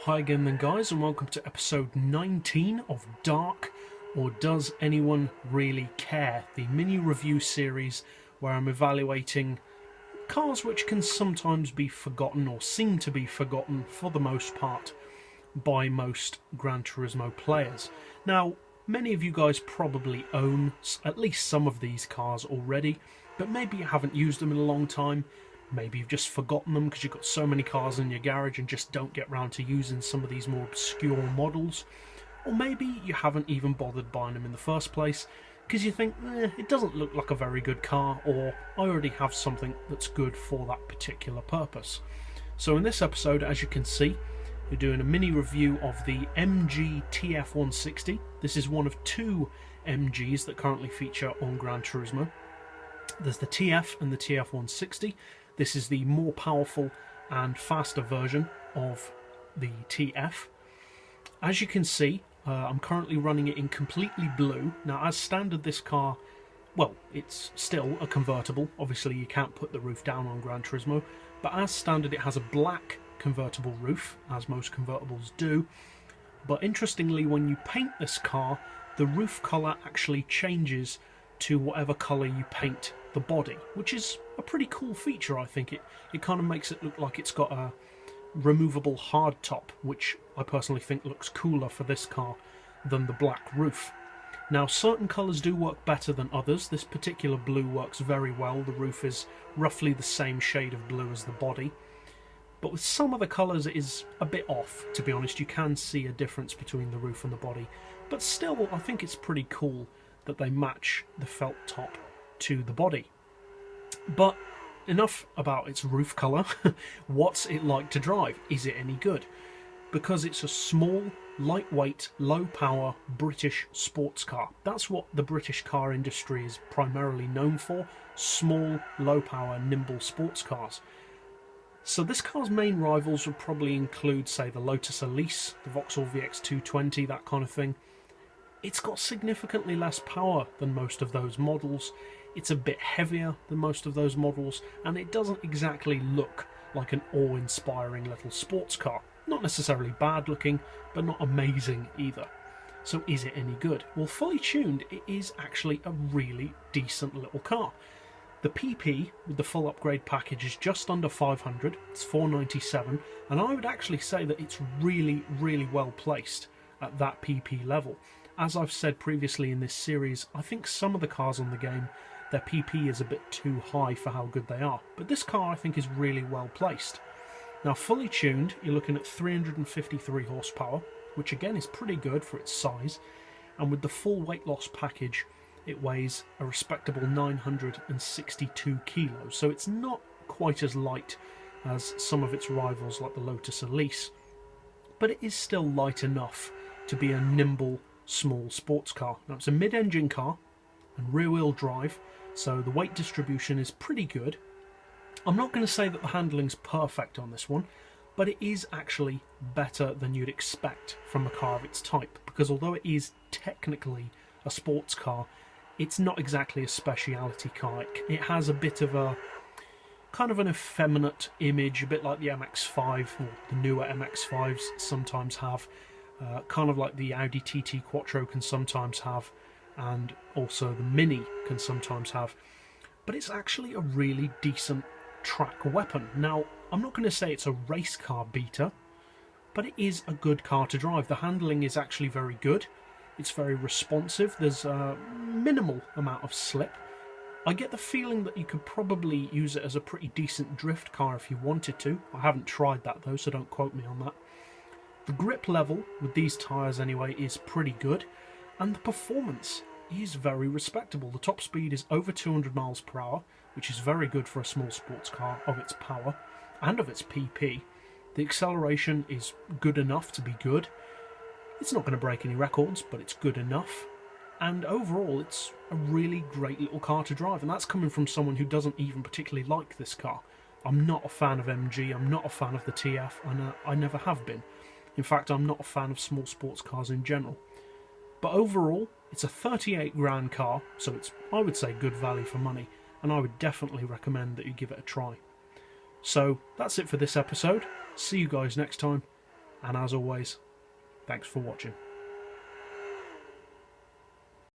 Hi again then guys, and welcome to episode 19 of D.A.R.C, or Does Anyone Really Care? The mini review series where I'm evaluating cars which can sometimes be forgotten, or seem to be forgotten for the most part, by most Gran Turismo players. Now, many of you guys probably own at least some of these cars already, but maybe you haven't used them in a long time. Maybe you've just forgotten them because you've got so many cars in your garage and just don't get round to using some of these more obscure models. Or maybe you haven't even bothered buying them in the first place because you think, it doesn't look like a very good car, or I already have something that's good for that particular purpose. So in this episode, as you can see, we're doing a mini review of the MG TF160. This is one of two MGs that currently feature on Gran Turismo. There's the TF and the TF160. This is the more powerful and faster version of the TF. As you can see, I'm currently running it in completely blue. Now, as standard, this car, well, it's still a convertible. Obviously, you can't put the roof down on Gran Turismo, but as standard, it has a black convertible roof, as most convertibles do. But interestingly, when you paint this car, the roof colour actually changes to whatever colour you paint the body, which is a pretty cool feature. I think it kind of makes it look like it's got a removable hard top, which I personally think looks cooler for this car than the black roof. Now, certain colours do work better than others. This particular blue works very well. The roof is roughly the same shade of blue as the body, but with some of the colours it is a bit off, to be honest. You can see a difference between the roof and the body, but still I think it's pretty cool that they match the felt top to the body. But enough about its roof colour. What's it like to drive? Is it any good? Because it's a small, lightweight, low power British sports car. That's what the British car industry is primarily known for: small, low power, nimble sports cars. So this car's main rivals would probably include, say, the Lotus Elise, the Vauxhall VX220, that kind of thing. It's got significantly less power than most of those models. It's a bit heavier than most of those models, and it doesn't exactly look like an awe-inspiring little sports car. Not necessarily bad looking, but not amazing either. So is it any good? Well, fully tuned, it is actually a really decent little car. The PP with the full upgrade package is just under 500, it's 497, and I would actually say that it's really, really well placed at that PP level. As I've said previously in this series, I think some of the cars on the game, their PP is a bit too high for how good they are, but this car I think is really well placed. Now, fully tuned, you're looking at 353 horsepower, which again is pretty good for its size, and with the full weight loss package, it weighs a respectable 962 kilos, so it's not quite as light as some of its rivals like the Lotus Elise, but it is still light enough to be a nimble, small sports car. Now, it's a mid-engine car and rear-wheel drive, so the weight distribution is pretty good. I'm not going to say that the handling's perfect on this one, but it is actually better than you'd expect from a car of its type, because although it is technically a sports car, it's not exactly a speciality car. It has a bit of a kind of an effeminate image, a bit like the MX-5, or the newer MX-5s sometimes have, kind of like the Audi TT Quattro can sometimes have, and also the Mini can sometimes have. But it's actually a really decent track weapon. Now, I'm not going to say it's a race car beater, but it is a good car to drive. The handling is actually very good. It's very responsive. There's a minimal amount of slip. I get the feeling that you could probably use it as a pretty decent drift car if you wanted to. I haven't tried that though, so don't quote me on that. The grip level, with these tyres anyway, is pretty good, and the performance is very respectable. The top speed is over 200 miles per hour, which is very good for a small sports car of its power and of its PP. The acceleration is good enough to be good. It's not going to break any records, but it's good enough. And overall, it's a really great little car to drive, and that's coming from someone who doesn't even particularly like this car. I'm not a fan of MG, I'm not a fan of the TF, and I never have been. In fact, I'm not a fan of small sports cars in general. But overall, it's a 38 grand car, so it's, I would say, good value for money, and I would definitely recommend that you give it a try. So that's it for this episode. See you guys next time. And as always, thanks for watching.